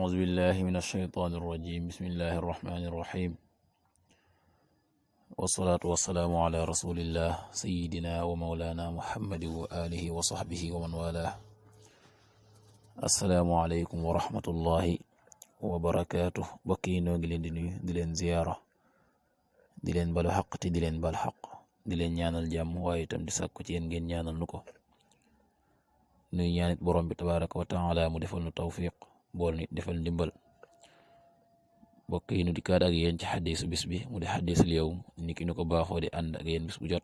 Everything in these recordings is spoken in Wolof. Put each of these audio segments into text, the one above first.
أعوذ بالله من الشيطان الرجيم بسم الله الرحمن الرحيم والصلاة والسلام على رسول الله سيدنا ومولانا محمد وآله وصحبه ومن والاه السلام عليكم ورحمة الله وبركاته بكي نوغي لين دي لين زيارة di leen balu xaq te di leen bal xaq di leen ñaanal jàmm waaye itam di sàkku ci yéen ngeen ñaanal nu ko nuy ñaanit borom bi tabaraka wa taala mu defal nu tawfiq bool nit defal ndimbal mbokk yi nu di kaat ak yéen ci xadiisu bis bi mu di xadiisul yawm ni ki nu ko baaxoo di ànd ak yéen bis bu jot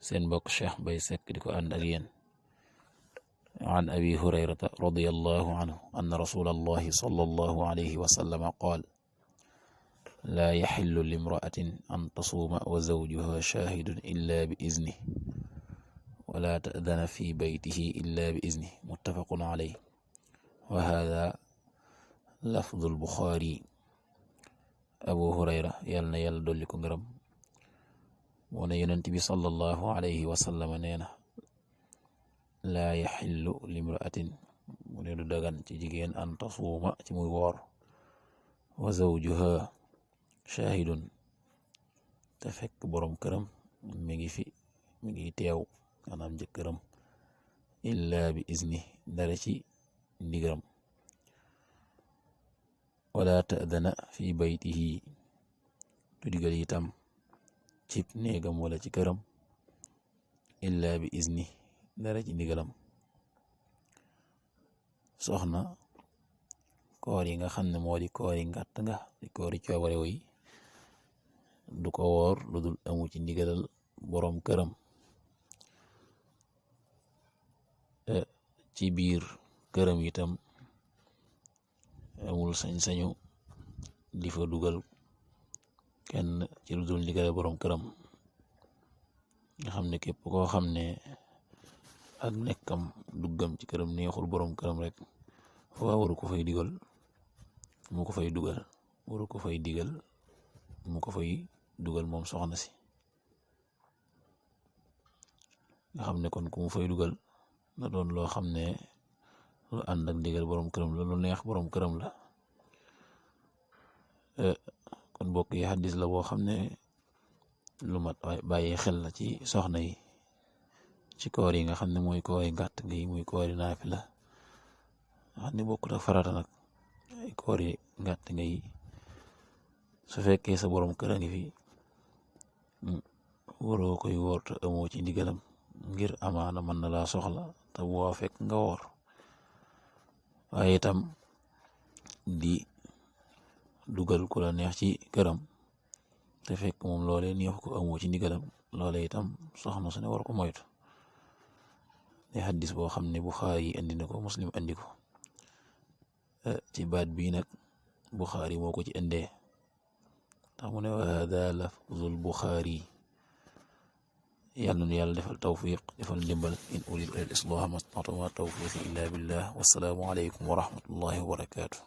seen mbokk Cheikh Mbaye Seck di ko ànd ak yéen an abi hurayrata radiyallahu anhu anna rasulallahi sallallahu alayhi wa sallam qaal لا يحل لامرأة أن تصوم وزوجها شاهد إلا بإذنه ولا تأذن في بيته إلا بإذنه متفق عليه وهذا لفظ البخاري أبو هريرة يلنا يل دولكو غرم ون ينتبي صلى الله عليه وسلم نينا لا يحل لامرأة ونيدو دغان تي جيجين أن تصوم تي موي وور وزوجها shahidun te fekk borom këram mi ngi teew maanaam jëkkëram illa bi izni dara ci ndigaram wala ta'dana fi baytihi du digal itam ci néegam wala ci këram illa bi izni dara ci ndigalam soxna koor yi nga xam ne moo di koor yi ngàtt nga di koor yi coobarew yi du ko woor lu dul amu ci ndigalal borom këram ci biir këram itam amul sañ-sañu di fa dugal kenn ci lu dul ndigalal borom këram nga xam ne képp koo xam ne ak nekkam duggam ci këram neexul borom këram rek waa waru ko fay digal mu ko fay dugal waru ko fay digal mu ko fay dugal moom soxna si nga xam ne kon ku mu fay dugal na doon loo xam ne lu ànd ak ndigal borom këram la lu neex borom këram la kon mbokk yi xaddis la boo xam ne lu mat bàyyi xel la ci soxna yi ci koor yi nga xam ne mooy koor yi gàtt gi muy koor yi naafila nga xam ne bokkut ak farata nag ay koor yi gàtt nga yi su fekkee sa borom kër a ngi fi waroo koy woor te amoo ci ndigalam ngir amaana mën na laa soxla te boo fekk nga woor waaye itam di dugal ku la neex ci këram te fekk moom loolee neex ko amoo ci ndigalam loolee itam soxna su ne war ko moytu di xaddis boo xam ne Buxaari yi andi na ko Muslim andi ko ci baat bii nag Buxaari moo ko ci indee tax mu ne wa hada lafzul Buxaari yàlla na yàlla defal tawfiq defal ndimbal in uridu ila al islaha ma stata'tu wa ma tawfiqi illa billah wassalaamu alaykum wa rahmatullahi wa barakatuh